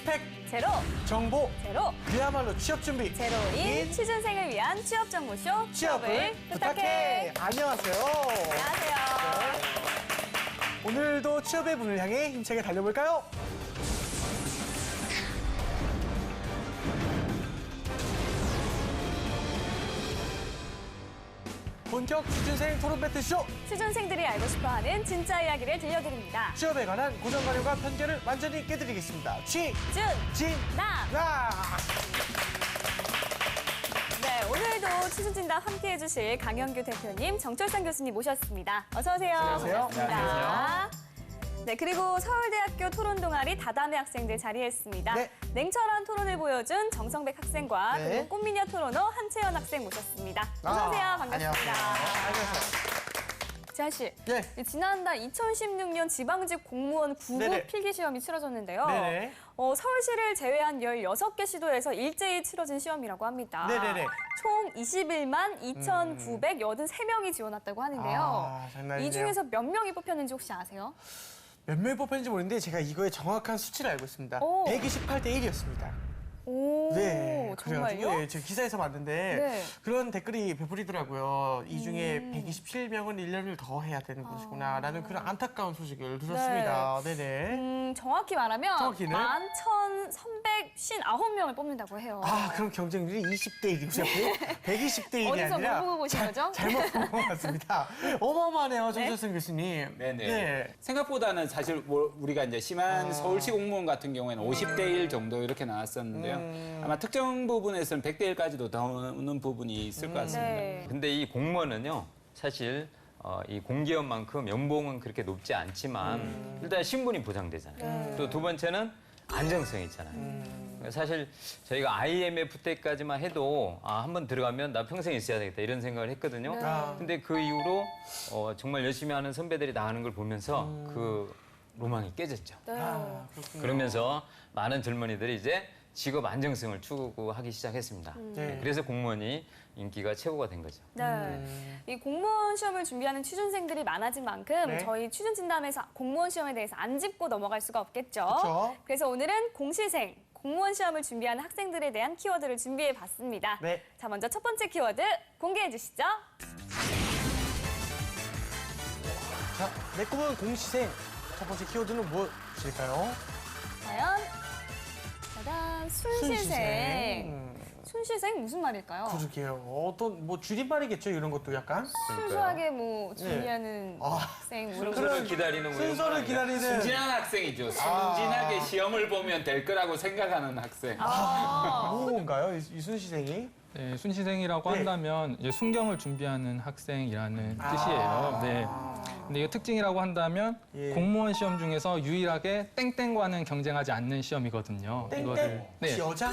스펙 제로, 정보 제로, 그야말로 취업 준비 제로인 취준생을 위한 취업 정보쇼 취업을 부탁해. 안녕하세요. 안녕하세요. 오늘도 취업의 문을 향해 힘차게 달려볼까요? 본격 취준생 토론 배틀쇼. 취준생들이 알고 싶어하는 진짜 이야기를 들려드립니다. 취업에 관한 고정관념과 편견을 완전히 깨드리겠습니다. 나. 네, 오늘도 취준진담 함께해 주실 강영규 대표님, 정철상 교수님 모셨습니다. 어서 오세요. 안녕하세요. 반갑습니다. 안녕하세요. 네, 그리고 서울대학교 토론 동아리 다담의 학생들 자리했습니다. 네. 냉철한 토론을 보여준 정성백 학생과 네. 그리고 꽃미녀 토너너 한채연 학생 모셨습니다. 어서 오세요. 반갑습니다. 안녕하세요. 재한 씨, 네. 지난달 2016년 지방직 공무원 9급 네네. 필기시험이 치러졌는데요. 네네. 서울시를 제외한 16개 시도에서 일제히 치러진 시험이라고 합니다. 네네네. 총 21만 2,983명이 지원했다고 하는데요. 아, 장난이네요. 이 중에서 몇 명이 뽑혔는지 혹시 아세요? 몇 명이 뽑혔는지 모르는데 제가 이거의 정확한 수치를 알고 있습니다. 오. 128대 1이었습니다. 오, 네, 정말요? 그래가지고, 네, 제가 기사에서 봤는데 네. 그런 댓글이 베풀이더라고요. 이 중에 127명은 1년을 더 해야 되는 것이구나라는 그런 안타까운 소식을 들었습니다. 네네. 정확히 말하면 정확히는? 11,359명을 뽑는다고 해요. 아, 그럼 경쟁률이 20대 1이고요. 120대 1이 어디서 아니라 뭐 보고 보신 거죠? 잘못 본 것 같습니다. 어마어마하네요, 정철승 교수님. 네네. 네. 생각보다는 사실 뭐 우리가 이제 심한 서울시 공무원 같은 경우에는 50대 1 정도 이렇게 나왔었는데요. 아마 특정 부분에서는 100대 1까지도 나오는 부분이 있을 것 같습니다. 네. 근데 이 공무원은요, 사실 이 공기업만큼 연봉은 그렇게 높지 않지만 일단 신분이 보장되잖아요. 또 두 번째는 안정성이 있잖아요. 사실 저희가 IMF 때까지만 해도 한번 들어가면 나 평생 있어야 되겠다 이런 생각을 했거든요. 근데 그 이후로 정말 열심히 하는 선배들이 나가는 걸 보면서 그 로망이 깨졌죠. 네. 그렇군요. 그러면서 많은 젊은이들이 이제 직업 안정성을 추구하기 시작했습니다. 네. 그래서 공무원이 인기가 최고가 된 거죠. 네. 이 공무원 시험을 준비하는 취준생들이 많아진 만큼 네. 저희 취준진담에서 공무원 시험에 대해서 안 짚고 넘어갈 수가 없겠죠. 그쵸. 그래서 오늘은 공시생, 공무원 시험을 준비하는 학생들에 대한 키워드를 준비해 봤습니다. 네. 자, 먼저 첫 번째 키워드 공개해 주시죠. 자, 내 꿈은 공시생. 첫 번째 키워드는 무엇일까요? 과연 짜잔, 순시생. 순시생 무슨 말일까요? 그러게요. 어떤 뭐 줄임말이겠죠, 이런 것도 약간. 순수하게 뭐 준비하는 학생 뭐 이런 거. 순서를 기다리는 순서를 기다리는. 순진한 학생이죠. 순진하게 시험을 보면 될 거라고 생각하는 학생. 뭔가요, 이 순시생이? 네, 순시생이라고 네. 한다면 이제 순경을 준비하는 학생이라는 뜻이에요. 네. 근데 이게 특징이라고 한다면 예. 공무원 시험 중에서 유일하게 땡땡과는 경쟁하지 않는 시험이거든요. 땡땡? 네, 여자?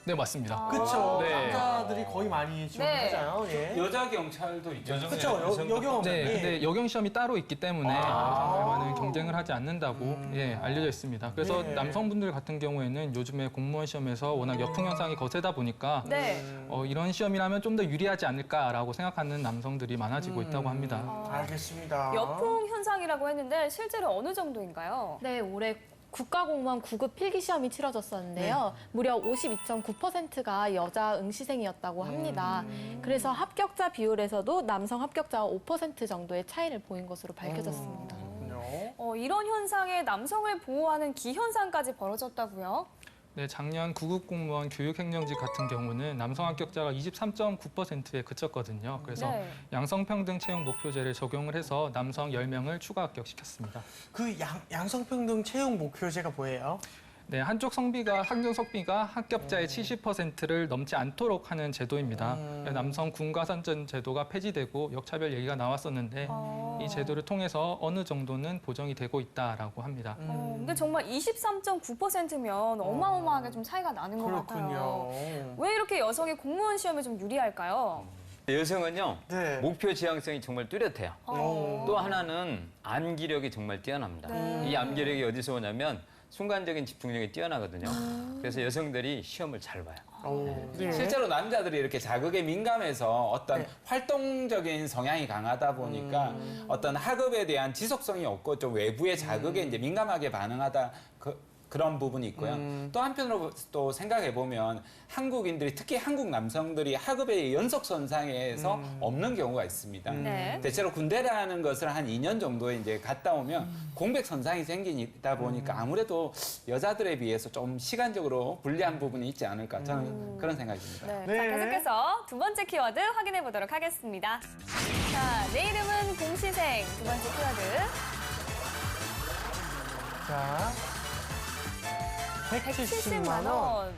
네 맞습니다. 그쵸. 네. 남자들이 거의 많이 지원하잖아요. 예. 여자 경찰도 있죠. 그쵸, 여경. 네, 예. 근데 여경 시험이 따로 있기 때문에 여자들과는 경쟁을 하지 않는다고 예, 알려져 있습니다. 그래서 네. 남성분들 같은 경우에는 요즘에 공무원 시험에서 워낙 여풍 현상이 거세다 보니까 네. 이런 시험이라면 좀 더 유리하지 않을까라고 생각하는 남성들이 많아지고 있다고 합니다. 알겠습니다. 여풍 현상이라고 했는데 실제로 어느 정도인가요? 네, 올해 국가공무원 9급 필기시험이 치러졌었는데요. 무려 52.9%가 여자 응시생이었다고 합니다. 그래서 합격자 비율에서도 남성 합격자와 5% 정도의 차이를 보인 것으로 밝혀졌습니다. 그렇군요. 이런 현상에 남성을 보호하는 기현상까지 벌어졌다고요? 네, 작년 9급 공무원 교육행정직 같은 경우는 남성 합격자가 23.9%에 그쳤거든요. 그래서 네. 양성평등 채용 목표제를 적용을 해서 남성 10명을 추가 합격시켰습니다. 그 양성평등 채용 목표제가 뭐예요? 네, 한쪽 성비가 학력성비가 합격자의 70%를 넘지 않도록 하는 제도입니다. 남성 군가산전 제도가 폐지되고 역차별 얘기가 나왔었는데 이 제도를 통해서 어느 정도는 보정이 되고 있다라고 합니다. 근데 정말 23.9%면 어마어마하게 좀 차이가 나는 것 같아요. 그렇군요. 왜 이렇게 여성이 공무원 시험에 좀 유리할까요? 여성은요, 네. 목표 지향성이 정말 뚜렷해요. 어. 또 하나는 암기력이 정말 뛰어납니다. 이 암기력이 어디서 오냐면 순간적인 집중력이 뛰어나거든요. 그래서 여성들이 시험을 잘 봐요. 네. 실제로 남자들이 이렇게 자극에 민감해서 어떤 네. 활동적인 성향이 강하다 보니까 어떤 학업에 대한 지속성이 없고 좀 외부의 자극에 이제 민감하게 반응하다 그런 부분이 있고요. 또 한편으로 또 생각해 보면 한국인들이 특히 한국 남성들이 학업의 연속 선상에서 없는 경우가 있습니다. 네. 대체로 군대라는 것을 한 2년 정도 이제 갔다 오면 공백 선상이 생기다 보니까 아무래도 여자들에 비해서 좀 시간적으로 불리한 부분이 있지 않을까 저는 그런 생각이 듭니다. 네. 네. 자, 계속해서 두 번째 키워드 확인해 보도록 하겠습니다. 자, 내 이름은 공시생 두 번째 키워드. 자, 170만 원.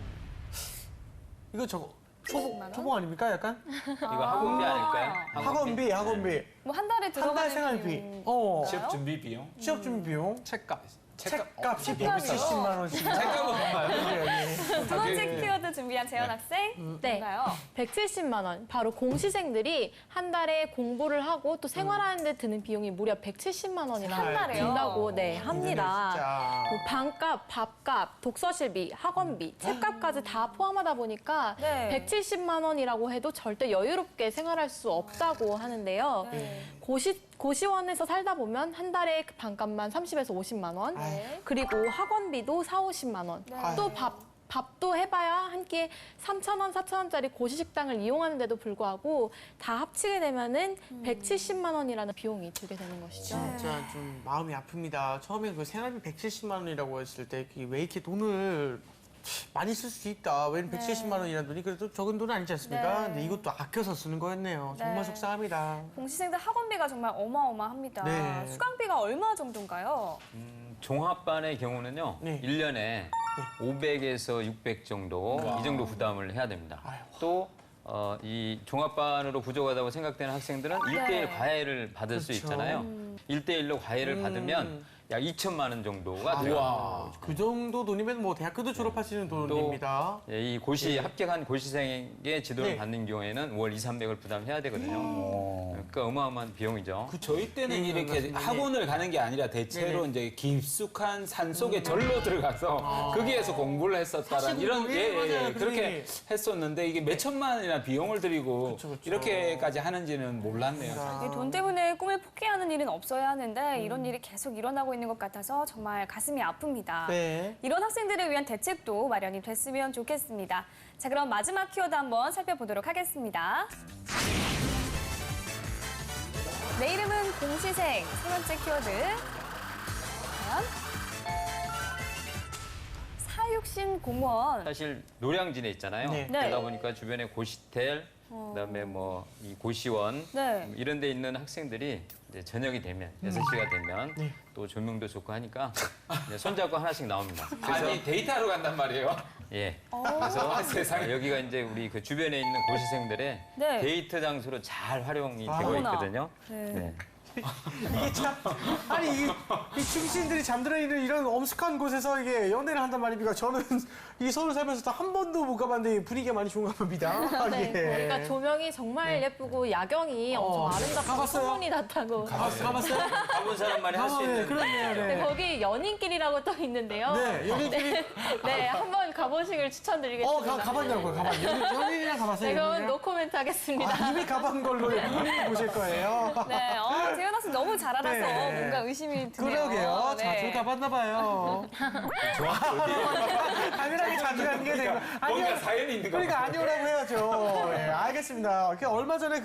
이거 저거 170만 원? 초봉 아닙니까? 약간 이거 학원비 아닐까요? 학원비. 뭐 한 달에 한 들어가는 달 생활비. 비용. 취업 준비 비용? 취업 준비 비용. 책값. 책값이 책값이요? 170만 원씩. 책값은 얼마예요? 두 번째 키워드 준비한 재현 학생. 네. 뭔가요? 170만 원. 바로 공시생들이 한 달에 공부를 하고 또 생활하는 데 드는 비용이 무려 170만 원이나 한 달에요? 든다고 합니다. 진짜. 뭐 방값, 밥값, 독서실비, 학원비, 책값까지 다 포함하다 보니까 네. 170만 원이라고 해도 절대 여유롭게 생활할 수 없다고 하는데요. 네. 고시원에서 살다 보면 한 달에 그 방값만 30에서 50만 원, 네. 그리고 학원비도 4, 50만 원, 네. 또 밥도 해봐야 한 끼에 3,000원, 4,000원짜리 고시식당을 이용하는데도 불구하고 다 합치게 되면은 170만 원이라는 비용이 들게 되는 것이죠. 진짜 좀 마음이 아픕니다. 처음에 그 생활비 170만 원이라고 했을 때 왜 이렇게 돈을 많이 쓸 수 있다. 왜 170만 원이라는 돈이 그래도 적은 돈 아니지 않습니까? 네. 근데 이것도 아껴서 쓰는 거였네요. 정말 네. 속상합니다. 공시생들 학원비가 정말 어마어마합니다. 네. 수강비가 얼마 정도인가요? 종합반의 경우는요, 네. 1년에 500에서 600 정도, 이 정도 부담을 해야 됩니다. 또, 이 종합반으로 부족하다고 생각되는 학생들은 일 1대1 과외를 받을 수 그렇죠. 있잖아요. 1대1로 과외를 받으면 약 2천만 원 정도가 들어갑니다. 그 정도 돈이면 뭐 대학교도 졸업하시는 돈입니다. 예, 이 합격한 고시생에게 지도를 네. 받는 경우에는 월 2, 300을 부담해야 되거든요. 그러니까 어마어마한 비용이죠. 저희 때는 네, 이렇게 맞습니다. 학원을 가는 게 아니라 대체로 네네. 이제 깊숙한 산 속에 절로 들어가서 거기에서 공부를 했었다라는 사실 이런 공부, 예, 맞아요. 그렇게 했었는데 이게 몇 천만 원이나 비용을 들이고 그쵸, 그쵸. 이렇게까지 하는지는 몰랐네요. 이 돈 때문에 꿈을 포기하는 일은 없어야 하는데 이런 일이 계속 일어나고 있는 것 같아서 정말 가슴이 아픕니다. 네. 이런 학생들을 위한 대책도 마련이 됐으면 좋겠습니다. 자, 그럼 마지막 키워드 한번 살펴보도록 하겠습니다. 내 이름은 공시생 세 번째 키워드. 과연? 사육신 공무원. 사실 노량진에 있잖아요. 네. 네. 그러다 보니까 주변에 고시텔, 그다음에 뭐 이 고시원 네. 이런 데 있는 학생들이 이제 저녁이 되면 6시가 되면 네. 또 조명도 좋고 하니까 이제 손잡고 하나씩 나옵니다. 그래서 아니 데이트하러 간단 말이에요. 예. 아, 세상에. 여기가 이제 우리 그 주변에 있는 고시생들의 네. 데이트 장소로 잘 활용이 되고 어머나. 있거든요. 네. 이게 참 아니 이 중신들이 잠들어 있는 이런 엄숙한 곳에서 이게 연애를 한단 말입니까? 저는 이 서울 살면서 한 번도 못 가봤는데 분위기가 많이 좋은가 봅니다. 네, 예. 그러니까 조명이 정말 예쁘고 야경이 엄청 아름답고 가봤어요? 소문이 났다고. 가봤어요? 가본 사람만이 할 수 네, 있는 그렇네요. 네, 네. 거기 연인길이라고 또 있는데요. 네, 연인길이 네, 한번 가보시길 추천드리겠습니다. 가봤냐고요, 연인이랑 가봤어요? 네, 그건 연인이랑? 노코멘트 하겠습니다. 이미 가본 걸로 본인이 보실 거예요. 네, 재현 학생 너무 잘 알아서 네. 뭔가 의심이 드네요. 그러게요. 네. 자주 가봤나 봐요. 당연하게 자주 가는 게 되고. 뭔가 사연이 있는 거 그러니까 아니오라고 해야죠. 네, 알겠습니다. 얼마 전에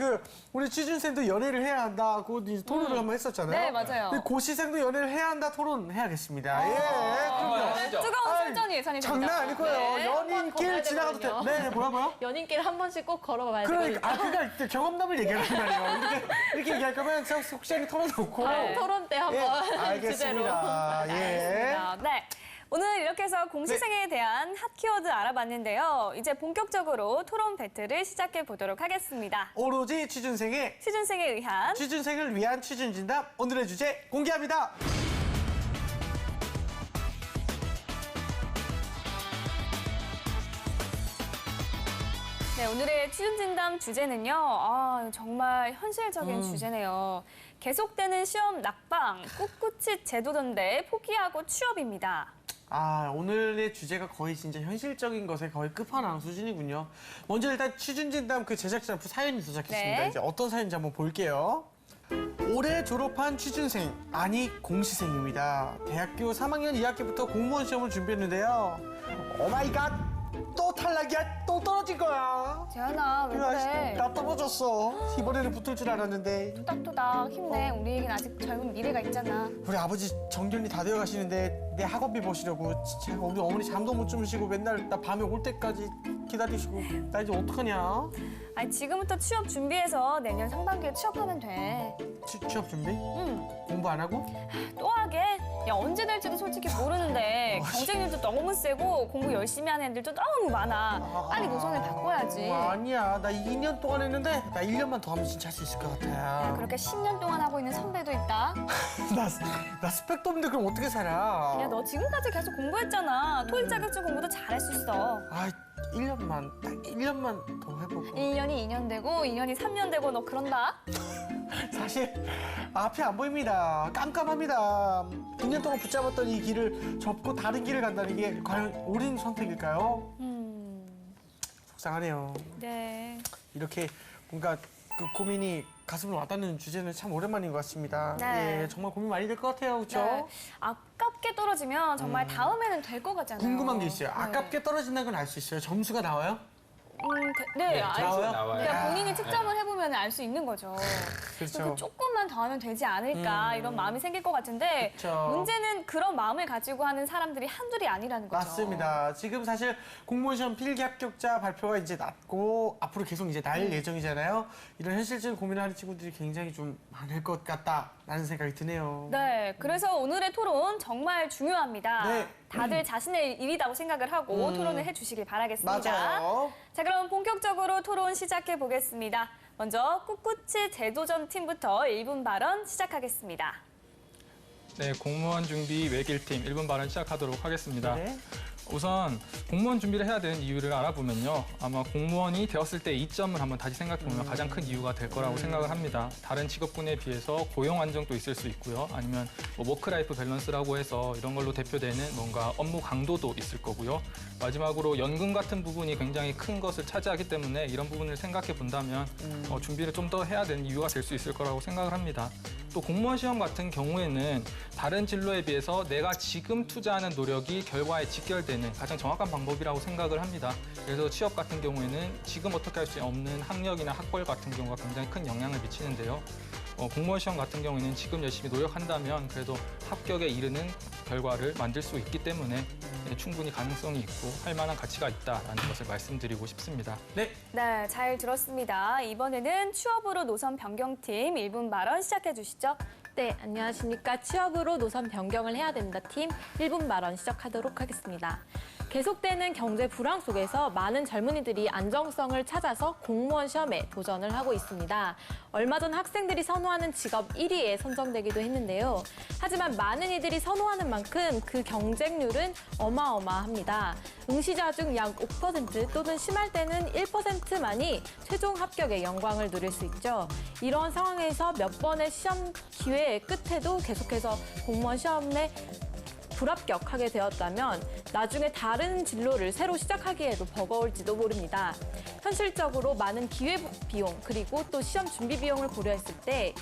우리 취준생도 연애를 해야 한다고 이제 토론을 한번 했었잖아요. 네, 맞아요. 근데 고시생도 연애를 해야 한다 토론 해야겠습니다. 예, 그럼요. 진짜. 뜨거운 아이, 설전이 예상이 됩니다. 장난 아닐 거예요. 네. 연인길 가봐야 지나가도 돼. 되거든요. 네, 뭐라고요? 연인길 한 번씩 꼭 걸어봐야 그러니까, 되거든요. 그러니까 경험담을 얘기하는 말이에요. 이렇게 얘기할 거면 혹시 털어놓고. 토론 때 예, 한번 주제로. 알겠습니다. 예. 알겠습니다. 네. 오늘 이렇게 해서 공시생에 대한 핫 키워드 알아봤는데요. 이제 본격적으로 토론 배틀을 시작해 보도록 하겠습니다. 오로지 취준생의 취준생에 의한 취준생을 위한 취준진담 오늘의 주제 공개합니다. 네, 오늘의 취준진담 주제는요. 정말 현실적인 주제네요. 계속되는 시험 낙방, 꿋꿋이 제도던데 포기하고 취업입니다. 오늘의 주제가 거의 진짜 현실적인 것의 거의 끝판왕 수준이군요. 먼저 일단 취준진담 그 제작자 사연이 도착했습니다. 네. 이제 어떤 사연인지 한번 볼게요. 올해 졸업한 취준생, 아니 공시생입니다. 대학교 3학년 2학기부터 공무원 시험을 준비했는데요. 오마이갓! 또 탈락이야? 또 떨어진 거야? 재현아, 왜 그래? 나 떨어졌어. 이번에는 붙을 줄 알았는데. 토닥토닥 힘내. 우리에겐 아직 젊은 미래가 있잖아. 우리 아버지 정년이 다 되어 가시는데 내 학업비 보시려고 진짜 우리 어머니 잠도 못 주무시고 맨날 나 밤에 올 때까지 기다리시고 나 이제 어떡하냐? 아니, 지금부터 취업 준비해서 내년 상반기에 취업하면 돼. 취업 준비? 응. 공부 안 하고? 또 하게? 야, 언제 될지도 솔직히 모르는데 경쟁률도 너무 세고 공부 열심히 하는 애들도 너무 많아. 빨리 노선을 바꿔야지. 아니야. 나 2년 동안 했는데 나 1년만 더 하면 진짜 할 수 있을 것 같아. 그렇게 10년 동안 하고 있는 선배도 있다. 나 스펙도 없는데 그럼 어떻게 살아? 야, 너 지금까지 계속 공부했잖아. 토익 자격증 공부도 잘할 수 있어. 아, 1년만, 딱 1년만 더 해보고. 1년이 2년 되고 2년이 3년 되고 너 그런다? 사실 앞이 안 보입니다. 깜깜합니다. 2년 동안 붙잡았던 이 길을 접고 다른 길을 간다는 게 과연 옳은 선택일까요? 속상하네요. 네. 이렇게 뭔가 그 고민이 가슴을 와닿는 주제는 참 오랜만인 것 같습니다. 네. 예, 정말 고민 많이 될 것 같아요, 그렇죠? 네. 아깝게 떨어지면 정말 다음에는 될 것 같잖아요. 궁금한 게 있어요. 네. 아깝게 떨어진다는 건 알 수 있어요. 점수가 나와요? 네, 알죠. 나와요? 나와요. 그러니까 본인이 측정을 해보면 알 수 있는 거죠. 그렇죠. 그 조금만 더 하면 되지 않을까 이런 마음이 생길 것 같은데 그렇죠. 문제는 그런 마음을 가지고 하는 사람들이 한둘이 아니라는 거죠. 맞습니다. 지금 사실 공무원 시험 필기 합격자 발표가 이제 났고 앞으로 계속 이제 날 예정이잖아요. 이런 현실적인 고민을 하는 친구들이 굉장히 좀 많을 것 같다라는 생각이 드네요. 네, 그래서 오늘의 토론 정말 중요합니다. 네. 다들 자신의 일이라고 생각을 하고 토론을 해주시길 바라겠습니다. 맞아요. 자, 그럼 본격적으로 토론 시작해 보겠습니다. 먼저 꿋꿋이 재도전 팀부터 1분 발언 시작하겠습니다. 네, 공무원 준비 외길팀 1분 발언 시작하도록 하겠습니다. 네. 우선 공무원 준비를 해야 되는 이유를 알아보면요. 아마 공무원이 되었을 때 이점을 한번 다시 생각해보면 가장 큰 이유가 될 거라고 생각을 합니다. 다른 직업군에 비해서 고용 안정도 있을 수 있고요. 아니면 뭐 워크라이프 밸런스라고 해서 이런 걸로 대표되는 뭔가 업무 강도도 있을 거고요. 마지막으로 연금 같은 부분이 굉장히 큰 것을 차지하기 때문에 이런 부분을 생각해 본다면 준비를 좀 더 해야 되는 이유가 될 수 있을 거라고 생각을 합니다. 또 공무원 시험 같은 경우에는 다른 진로에 비해서 내가 지금 투자하는 노력이 결과에 직결되는 가장 정확한 방법이라고 생각을 합니다. 그래서 취업 같은 경우에는 지금 어떻게 할 수 없는 학력이나 학벌 같은 경우가 굉장히 큰 영향을 미치는데요. 공무원 시험 같은 경우에는 지금 열심히 노력한다면 그래도 합격에 이르는 결과를 만들 수 있기 때문에 충분히 가능성이 있고 할 만한 가치가 있다는 것을 말씀드리고 싶습니다. 네. 네, 잘 들었습니다. 이번에는 취업으로 노선 변경팀 1분 발언 시작해 주시죠. 네, 안녕하십니까. 취업으로 노선 변경을 해야 된다 팀 1분 발언 시작하도록 하겠습니다. 계속되는 경제 불황 속에서 많은 젊은이들이 안정성을 찾아서 공무원 시험에 도전을 하고 있습니다. 얼마 전 학생들이 선호하는 직업 1위에 선정되기도 했는데요. 하지만 많은 이들이 선호하는 만큼 그 경쟁률은 어마어마합니다. 응시자 중 약 5% 또는 심할 때는 1%만이 최종 합격의 영광을 누릴 수 있죠. 이런 상황에서 몇 번의 시험 기회의 끝에도 계속해서 공무원 시험에 불합격하게 되었다면 나중에 다른 진로를 새로 시작하기에도 버거울지도 모릅니다. 현실적으로 많은 기회 비용 그리고 또 시험 준비 비용을 고려했을 때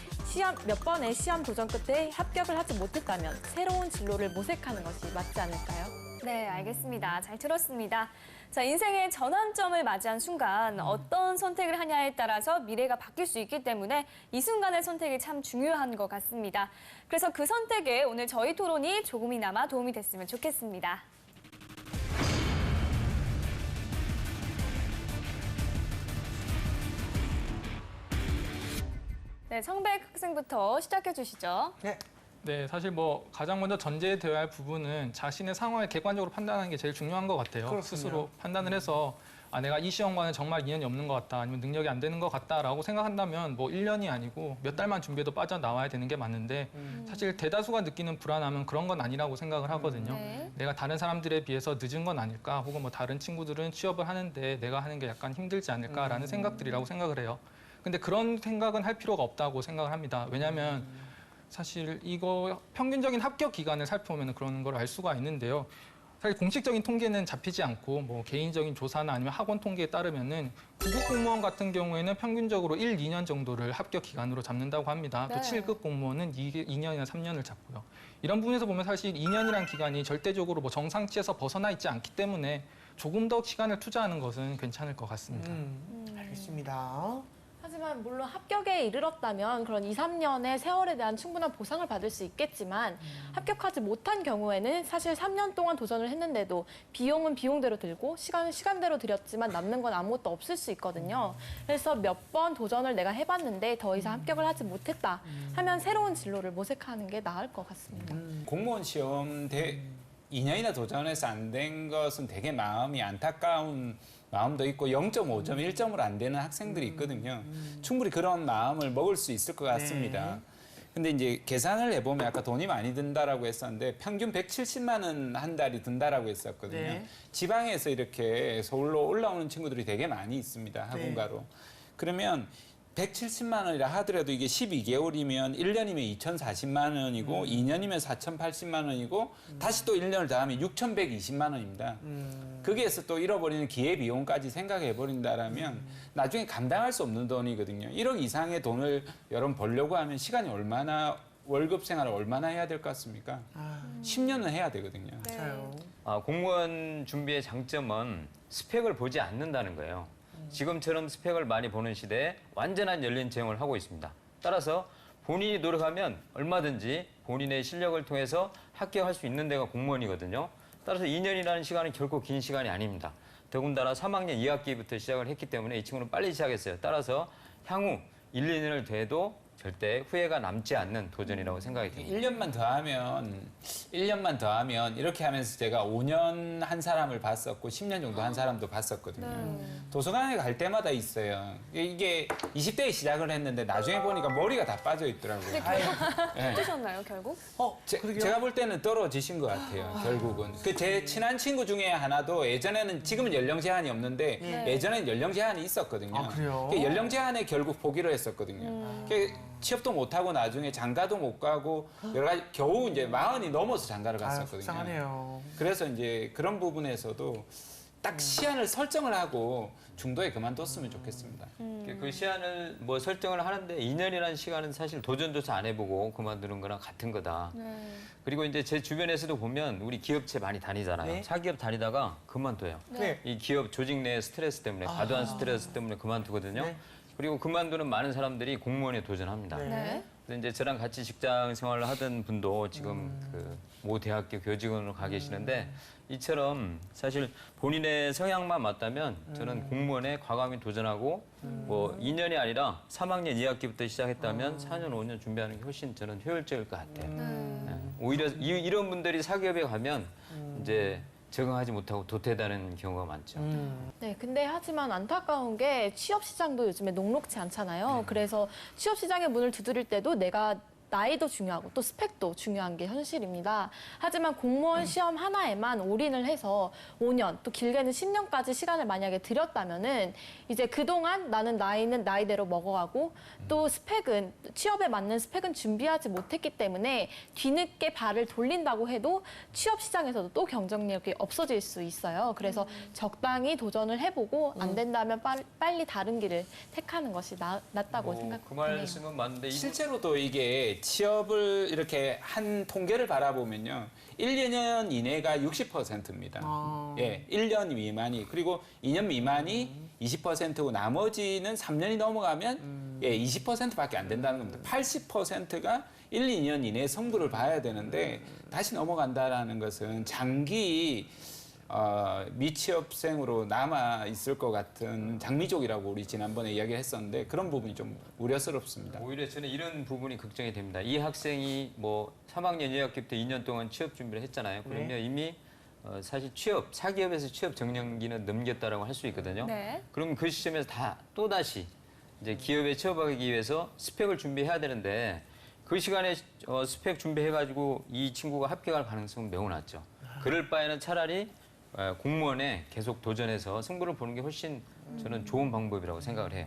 몇 번의 시험 도전 끝에 합격을 하지 못했다면 새로운 진로를 모색하는 것이 맞지 않을까요? 네, 알겠습니다. 잘 들었습니다. 자, 인생의 전환점을 맞이한 순간 어떤 선택을 하냐에 따라서 미래가 바뀔 수 있기 때문에 이 순간의 선택이 참 중요한 것 같습니다. 그래서 그 선택에 오늘 저희 토론이 조금이나마 도움이 됐으면 좋겠습니다. 네, 성백 학생부터 시작해 주시죠. 네. 네, 사실 뭐 가장 먼저 전제되어야 할 부분은 자신의 상황을 객관적으로 판단하는 게 제일 중요한 것 같아요. 그렇군요. 스스로 판단을 해서 내가 이 시험과는 정말 인연이 없는 것 같다, 아니면 능력이 안 되는 것 같다라고 생각한다면 뭐 1년이 아니고 몇 달만 준비해도 빠져나와야 되는 게 맞는데 사실 대다수가 느끼는 불안함은 그런 건 아니라고 생각을 하거든요. 네. 내가 다른 사람들에 비해서 늦은 건 아닐까, 혹은 뭐 다른 친구들은 취업을 하는데 내가 하는 게 약간 힘들지 않을까라는 생각들이라고 생각을 해요. 근데 그런 생각은 할 필요가 없다고 생각을 합니다. 왜냐하면 사실 이거 평균적인 합격 기간을 살펴보면 그런 걸 알 수가 있는데요. 사실 공식적인 통계는 잡히지 않고 뭐 개인적인 조사나 아니면 학원 통계에 따르면은 9급 공무원 같은 경우에는 평균적으로 1, 2년 정도를 합격 기간으로 잡는다고 합니다. 또 네. 7급 공무원은 2년이나 3년을 잡고요. 이런 부분에서 보면 사실 2년이라는 기간이 절대적으로 뭐 정상치에서 벗어나 있지 않기 때문에 조금 더 시간을 투자하는 것은 괜찮을 것 같습니다. 알겠습니다. 하지만 물론 합격에 이르렀다면 그런 2, 3년의 세월에 대한 충분한 보상을 받을 수 있겠지만 합격하지 못한 경우에는 사실 3년 동안 도전을 했는데도 비용은 비용대로 들고 시간은 시간대로 들였지만 남는 건 아무것도 없을 수 있거든요. 그래서 몇 번 도전을 내가 해봤는데 더 이상 합격을 하지 못했다 하면 새로운 진로를 모색하는 게 나을 것 같습니다. 공무원 시험 2년이나 도전해서 안 된 것은 되게 마음이 안타까운 마음도 있고 0.5점, 1점으로 안 되는 학생들이 있거든요. 충분히 그런 마음을 먹을 수 있을 것 같습니다. 근데 이제 계산을 해보면 아까 돈이 많이 든다라고 했었는데 평균 170만 원 한 달이 든다라고 했었거든요. 네. 지방에서 이렇게 서울로 올라오는 친구들이 되게 많이 있습니다. 학원가로. 그러면 170만 원이라 하더라도 이게 12개월이면 1년이면 2,040만 원이고 2년이면 4,080만 원이고 다시 또 1년을 더하면 6,120만 원입니다. 거기에서 또 잃어버리는 기회비용까지 생각해 버린다라면 나중에 감당할 수 없는 돈이거든요. 1억 이상의 돈을 여러분 벌려고 하면 시간이 얼마나 월급 생활을 얼마나 해야 될 것 같습니까? 10년은 해야 되거든요. 맞아요. 공무원 준비의 장점은 스펙을 보지 않는다는 거예요. 지금처럼 스펙을 많이 보는 시대에 완전한 열린 채용을 하고 있습니다. 따라서 본인이 노력하면 얼마든지 본인의 실력을 통해서 합격할 수 있는 데가 공무원이거든요. 따라서 2년이라는 시간은 결코 긴 시간이 아닙니다. 더군다나 3학년 2학기부터 시작을 했기 때문에 이 친구는 빨리 시작했어요. 따라서 향후 1, 2년을 돼도 절대 후회가 남지 않는 도전이라고 생각이 듭니다. 1년만 더하면 이렇게 하면서 제가 5년 한 사람을 봤었고 10년 정도 한 사람도 봤었거든요. 도서관에 갈 때마다 있어요. 이게 20대에 시작을 했는데 나중에 보니까 머리가 다 빠져 있더라고요. 근데 결국 네. 어떠셨나요, 결국? 그러게요. 제가 볼 때는 떨어지신 것 같아요, 결국은. 그 제 친한 친구 중에 하나도 예전에는, 지금은 연령 제한이 없는데 예전에는 연령 제한이 있었거든요. 아, 그래요? 그 연령 제한에 결국 포기를 했었거든요. 취업도 못 하고 나중에 장가도 못 가고 여러 가지 겨우 이제 40이 넘어서 장가를 갔었거든요. 속상하네요. 그래서 이제 그런 부분에서도 딱 시한을 설정을 하고 중도에 그만뒀으면 좋겠습니다. 그 시한을 뭐 설정을 하는데 2년이라는 시간은 사실 도전조차 안 해보고 그만두는 거랑 같은 거다. 그리고 이제 제 주변에서도 보면 우리 기업체 많이 다니잖아요. 네. 사기업 다니다가 그만둬요. 네. 이 기업 조직 내 스트레스 때문에, 과도한 스트레스 때문에 그만두거든요. 네. 그리고 그만두는 많은 사람들이 공무원에 도전합니다. 네. 그래서 이제 저랑 같이 직장 생활을 하던 분도 지금 그 모 대학교 교직원으로 가 계시는데 이처럼 사실 본인의 성향만 맞다면 저는 공무원에 과감히 도전하고 뭐 2년이 아니라 3학년 2학기부터 시작했다면 4년, 5년 준비하는 게 훨씬 저는 효율적일 것 같아요. 네. 오히려 이런 분들이 사기업에 가면 이제 적응하지 못하고 도태되는 경우가 많죠. 네, 근데 하지만 안타까운 게 취업 시장도 요즘에 녹록지 않잖아요. 그래서 취업 시장의 문을 두드릴 때도 내가 나이도 중요하고 또 스펙도 중요한 게 현실입니다. 하지만 공무원 시험 하나에만 올인을 해서 5년 또 길게는 10년까지 시간을 만약에 들였다면은 이제 그동안 나는 나이는 나이대로 먹어가고 또 스펙은 취업에 맞는 스펙은 준비하지 못했기 때문에 뒤늦게 발을 돌린다고 해도 취업 시장에서도 또 경쟁력이 없어질 수 있어요. 그래서 적당히 도전을 해보고 안 된다면 빨리 다른 길을 택하는 것이 낫다고 그 생각해요. 말씀은 맞는데 실제로도 이게 취업을 이렇게 한 통계를 바라보면요. 1, 2년 이내가 60%입니다. 예, 1년 미만이. 그리고 2년 미만이 20%고 나머지는 3년이 넘어가면 20%밖에 안 된다는 겁니다. 80%가 1, 2년 이내에 성부를 봐야 되는데 다시 넘어간다라는 것은 장기 미취업생으로 남아 있을 것 같은 장미족이라고 우리 지난번에 이야기를 했었는데 그런 부분이 좀 우려스럽습니다. 오히려 저는 이런 부분이 걱정이 됩니다. 이 학생이 뭐 3학년 2학기부터 2년 동안 취업 준비를 했잖아요. 그러면 이미 사실 사기업에서 취업 정년기는 넘겼다라고 할 수 있거든요. 네. 그럼 그 시점에서 또다시 이제 기업에 취업하기 위해서 스펙을 준비해야 되는데 그 시간에 스펙 준비해가지고 이 친구가 합격할 가능성은 매우 낮죠. 그럴 바에는 차라리 공무원에 계속 도전해서 승부를 보는 게 훨씬 저는 좋은 방법이라고 생각을 해요.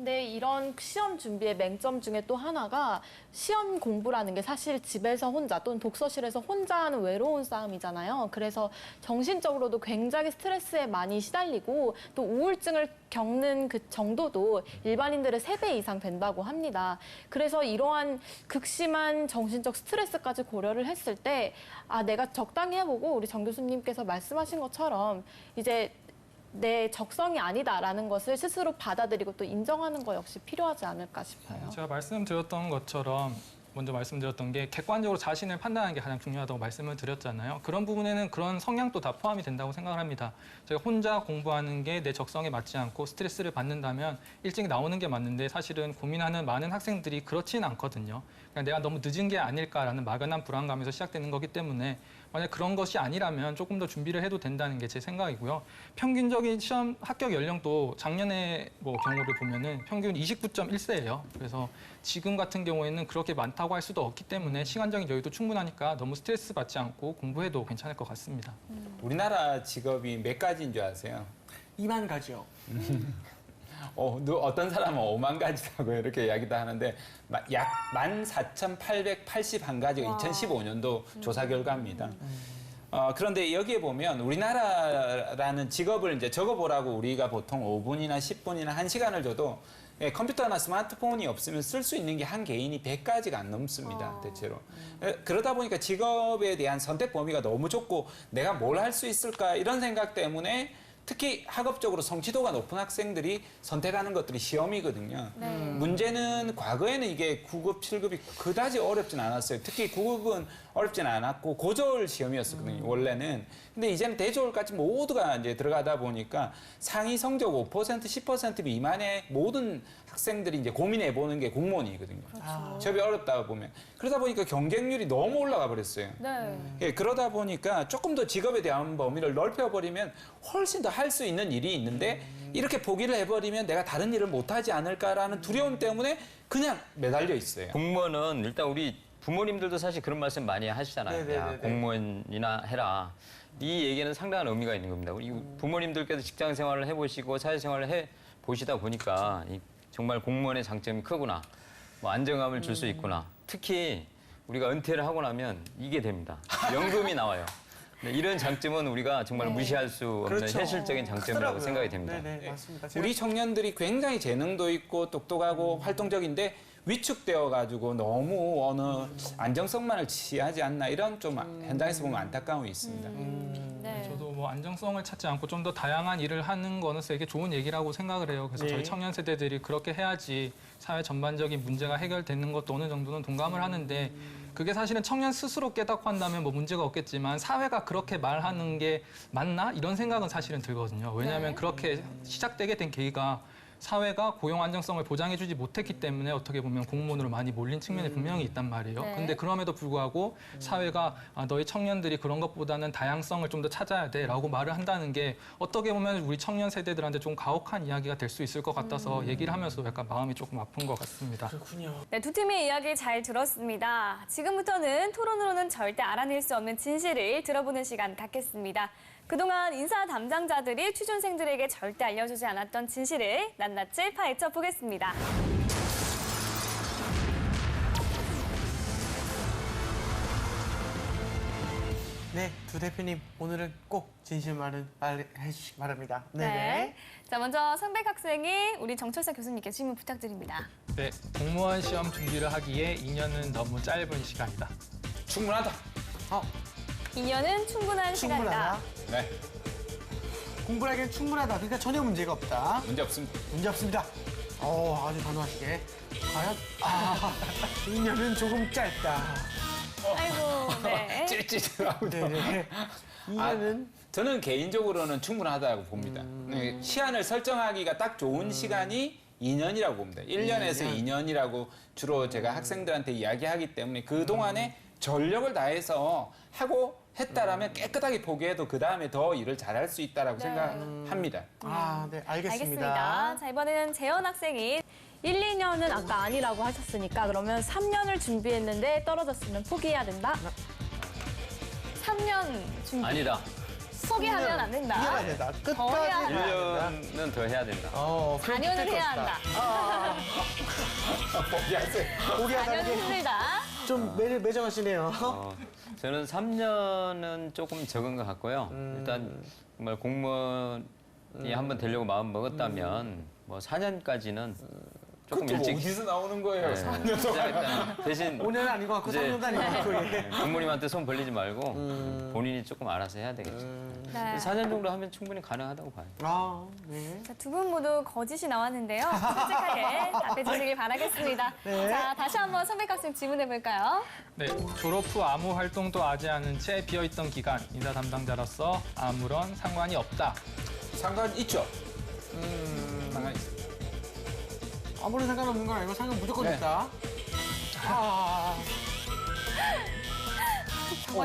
근데 이런 시험 준비의 맹점 중에 또 하나가 시험 공부라는 게 사실 집에서 혼자 또는 독서실에서 혼자 하는 외로운 싸움이잖아요. 그래서 정신적으로도 굉장히 스트레스에 많이 시달리고 또 우울증을 겪는 그 정도도 일반인들의 3배 이상 된다고 합니다. 그래서 이러한 극심한 정신적 스트레스까지 고려를 했을 때 내가 적당히 해보고 우리 정 교수님께서 말씀하신 것처럼 이제 내 적성이 아니다라는 것을 스스로 받아들이고 또 인정하는 거 역시 필요하지 않을까 싶어요. 제가 말씀드렸던 것처럼 먼저 말씀드렸던 게 객관적으로 자신을 판단하는 게 가장 중요하다고 말씀을 드렸잖아요. 그런 부분에는 그런 성향도 다 포함이 된다고 생각을 합니다. 제가 혼자 공부하는 게 내 적성에 맞지 않고 스트레스를 받는다면 일찍 나오는 게 맞는데 사실은 고민하는 많은 학생들이 그렇지는 않거든요. 그냥 내가 너무 늦은 게 아닐까라는 막연한 불안감에서 시작되는 거기 때문에 만약 그런 것이 아니라면 조금 더 준비를 해도 된다는 게 제 생각이고요. 평균적인 시험 합격 연령도 작년에 경우를 보면은 평균 29.1세예요. 그래서 지금 같은 경우에는 그렇게 많다고 할 수도 없기 때문에 시간적인 여유도 충분하니까 너무 스트레스 받지 않고 공부해도 괜찮을 것 같습니다. 우리나라 직업이 몇 가지인 줄 아세요? 2만 가지요. 어떤 사람은 5만 가지라고 이렇게 이야기도 하는데 약 14,881가지가 2015년도 조사 결과입니다. 그런데 여기에 보면 우리나라라는 직업을 이제 적어보라고 우리가 보통 5분이나 10분이나 1시간을 줘도 컴퓨터나 스마트폰이 없으면 쓸 수 있는 게 한 개인이 100가지가 안 넘습니다, 대체로. 그러다 보니까 직업에 대한 선택 범위가 너무 좁고 내가 뭘 할 수 있을까 이런 생각 때문에 특히 학업적으로 성취도가 높은 학생들이 선택하는 것들이 시험이거든요. 문제는 과거에는 이게 9급, 7급이 그다지 어렵진 않았어요. 특히 9급은 어렵진 않았고 고졸 시험이었거든요, 원래는. 근데 이제는 대졸까지 모두가 이제 들어가다 보니까 상위 성적 5%, 10% 미만의 모든 학생들이 이제 고민해 보는 게 공무원이거든요. 취업이 어렵다 보면. 그러다 보니까 경쟁률이 너무 올라가 버렸어요. 네. 예, 그러다 보니까 조금 더 직업에 대한 범위를 넓혀버리면 훨씬 더 할 수 있는 일이 있는데 이렇게 포기를 해버리면 내가 다른 일을 못하지 않을까라는 두려움 때문에 그냥 매달려 있어요. 공무원은 일단 우리 부모님들도 사실 그런 말씀 많이 하시잖아요. 네네네네. 야, 공무원이나 해라. 이 얘기는 상당한 의미가 있는 겁니다. 우리 부모님들께서 직장 생활을 해보시고 사회생활을 해보시다 보니까 정말 공무원의 장점이 크구나. 안정감을 줄 수 있구나. 특히 우리가 은퇴를 하고 나면 이게 됩니다. 연금이 나와요. 네, 이런 장점은 우리가 정말 무시할 수 없는 그렇죠. 현실적인 장점이라고 크더라고요. 생각이 됩니다. 네네, 맞습니다. 우리 청년들이 굉장히 재능도 있고 똑똑하고 활동적인데 위축되어 가지고 너무 어느 안정성만을 취하지 않나 이런 좀 현장에서 보면 안타까움이 있습니다. 네. 저도 안정성을 찾지 않고 좀 더 다양한 일을 하는 거는 되게 좋은 얘기라고 생각을 해요. 그래서 네. 저희 청년 세대들이 그렇게 해야지 사회 전반적인 문제가 해결되는 것도 어느 정도는 동감을 하는데 그게 사실은 청년 스스로 깨닫고 한다면 문제가 없겠지만 사회가 그렇게 말하는 게 맞나? 이런 생각은 사실은 들거든요. 왜냐하면 그렇게 시작되게 된 계기가 사회가 고용 안정성을 보장해주지 못했기 때문에 어떻게 보면 공무원으로 많이 몰린 측면이 분명히 있단 말이에요. 네. 근데 그럼에도 불구하고 사회가 너희 청년들이 그런 것보다는 다양성을 좀 더 찾아야 돼라고 말을 한다는 게 어떻게 보면 우리 청년 세대들한테 좀 가혹한 이야기가 될 수 있을 것 같아서 얘기를 하면서 약간 마음이 조금 아픈 것 같습니다. 그렇군요. 네, 두 팀의 이야기 잘 들었습니다. 지금부터는 토론으로는 절대 알아낼 수 없는 진실을 들어보는 시간 갖겠습니다. 그동안 인사 담당자들이 취준생들에게 절대 알려주지 않았던 진실을 낱낱이 파헤쳐 보겠습니다. 네, 두 대표님 오늘은 꼭 진실 말해주시기 바랍니다. 네. 자, 먼저 선백 학생이 우리 정철사 교수님께 질문 부탁드립니다. 네, 공무원 시험 준비를 하기에 2년은 너무 짧은 시간이다. 충분하다. 2년은 충분한 충분하다. 시간이다. 네, 공부하기엔 충분하다. 그러니까 전혀 문제가 없다. 문제 없습니다. 문제 없습니다. 아주 단호하시게. 과연 2년은 조금 짧다. 아이고, 네. 찔찔하고. 네네. 2년은 저는 개인적으로는 충분하다고 봅니다. 네, 시한을 설정하기가 딱 좋은 시간이 2년이라고 봅니다. 1년에서 2년이라고 주로 제가 학생들한테 이야기하기 때문에 그동안에 전력을 다해서 하고 했다라면 깨끗하게 포기해도 그다음에 더 일을 잘할 수 있다라고 생각합니다. 네, 알겠습니다. 알겠습니다. 자, 이번에는 재현 학생이 1, 2년은 아까 아니라고 하셨으니까 그러면 3년을 준비했는데 떨어졌으면 포기해야 된다? 3년 준비. 아니다. 포기하면 안 된다. 포기하면 안 된다. 끝까지 해야 가야 된다. 1년은 더 해야 된다. 4년을 해야 한다. 포기하세요. 4년은 4년은 힘들다. 좀 매정하시네요. 저는 3년은 조금 적은 것 같고요. 일단 정말 공무원이 한번 되려고 마음 먹었다면 뭐 4년까지는 조금 그것도 일찍 어디서 나오는 거예요? 네, 3년 시작했다면 대신 5년은 아닌 것 같고 이제 3년도 아닌 것 같고. 예. 부모님한테 손 벌리지 말고 본인이 조금 알아서 해야 되겠죠. 네. 4년 정도 하면 충분히 가능하다고 봐요. 아, 네. 두 분 모두 거짓이 나왔는데요. 솔직하게 답해 주시길 바라겠습니다. 네. 자, 다시 한번 선백 학생 질문해 볼까요? 네, 졸업 후 아무 활동도 하지 않은 채 비어있던 기간 인사 담당자로서 아무런 상관이 없다. 상관 있죠? 상관 있어요. 아무런 상관없는 건 아니고 상관 무조건 네. 있다.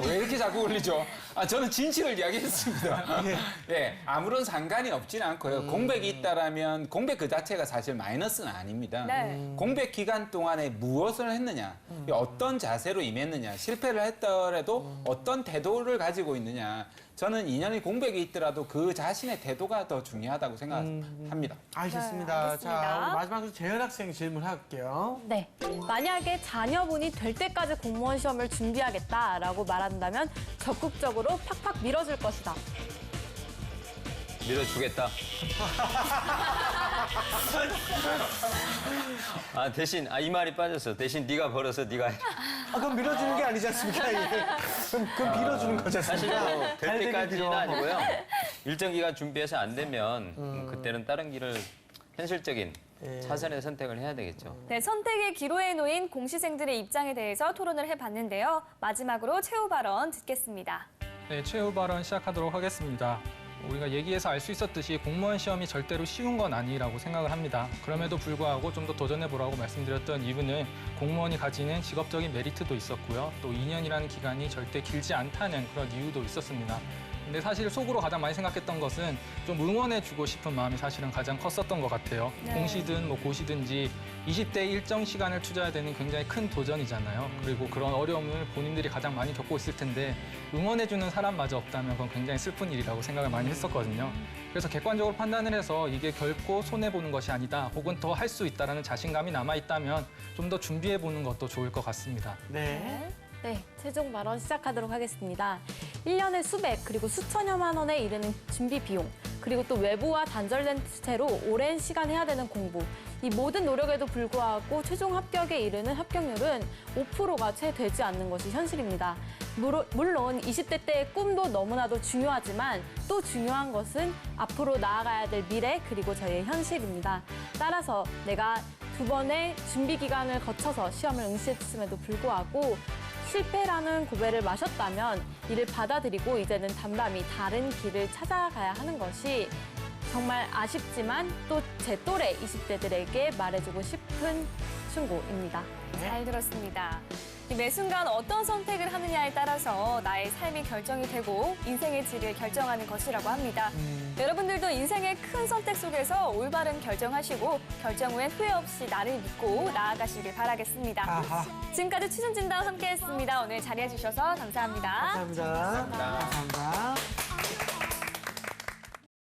왜 이렇게 자꾸 올리죠? 저는 진실을 이야기했습니다. 예, 아무런 상관이 없지는 않고요. 공백이 있다라면 공백 그 자체가 사실 마이너스는 아닙니다. 네. 공백 기간 동안에 무엇을 했느냐, 어떤 자세로 임했느냐, 실패를 했더라도 어떤 태도를 가지고 있느냐. 저는 2년의 공백이 있더라도 그 자신의 태도가 더 중요하다고 생각합니다. 알겠습니다. 네, 알겠습니다. 자, 우리 마지막으로 재현 학생 질문할게요. 네. 만약에 자녀분이 될 때까지 공무원 시험을 준비하겠다라고 말한다면 적극적으로 팍팍 밀어줄 것이다. 밀어주겠다. 대신 이 말이 빠졌어. 대신 네가 벌어서 네가 해. 그럼 밀어주는 게 아니지 않습니까? 이게? 그럼 빌어주는 거지 사실 않습니까? 뭐될 잘 되길 때까지는 빌어. 아니고요. 일정 기간 준비해서 안 되면 그때는 다른 길을 현실적인 차선의 선택을 해야 되겠죠. 네, 선택의 기로에 놓인 공시생들의 입장에 대해서 토론을 해봤는데요. 마지막으로 최후 발언 듣겠습니다. 네, 최후 발언 시작하도록 하겠습니다. 우리가 얘기해서 알 수 있었듯이 공무원 시험이 절대로 쉬운 건 아니라고 생각을 합니다. 그럼에도 불구하고 좀 더 도전해보라고 말씀드렸던 이유는 공무원이 가지는 직업적인 메리트도 있었고요. 또 2년이라는 기간이 절대 길지 않다는 그런 이유도 있었습니다. 근데 사실 속으로 가장 많이 생각했던 것은 좀 응원해주고 싶은 마음이 사실은 가장 컸었던 것 같아요. 네. 공시든 뭐 고시든지 20대에 일정 시간을 투자해야 되는 굉장히 큰 도전이잖아요. 그리고 그런 어려움을 본인들이 가장 많이 겪고 있을 텐데 응원해주는 사람마저 없다면 그건 굉장히 슬픈 일이라고 생각을 많이 했었거든요. 그래서 객관적으로 판단을 해서 이게 결코 손해보는 것이 아니다, 혹은 더 할 수 있다는 자신감이 남아있다면 좀 더 준비해보는 것도 좋을 것 같습니다. 네. 네, 최종 발언 시작하도록 하겠습니다. 1년에 수백 그리고 수천여만 원에 이르는 준비 비용, 그리고 또 외부와 단절된 채로 오랜 시간 해야 되는 공부, 이 모든 노력에도 불구하고 최종 합격에 이르는 합격률은 5%가 채 되지 않는 것이 현실입니다. 물론 20대 때의 꿈도 너무나도 중요하지만 또 중요한 것은 앞으로 나아가야 될 미래 그리고 저희의 현실입니다. 따라서 내가 2번의 준비 기간을 거쳐서 시험을 응시했음에도 불구하고 실패라는 고배를 마셨다면 이를 받아들이고 이제는 담담히 다른 길을 찾아가야 하는 것이 정말 아쉽지만 또 제 또래 20대들에게 말해주고 싶은 충고입니다. 잘 들었습니다. 매 순간 어떤 선택을 하느냐에 따라서 나의 삶이 결정이 되고 인생의 질을 결정하는 것이라고 합니다. 여러분들도 인생의 큰 선택 속에서 올바른 결정하시고 결정 후엔 후회 없이 나를 믿고 나아가시길 바라겠습니다. 아하. 지금까지 취준진담 함께했습니다. 오늘 자리해 주셔서 감사합니다. 감사합니다. 감사합니다.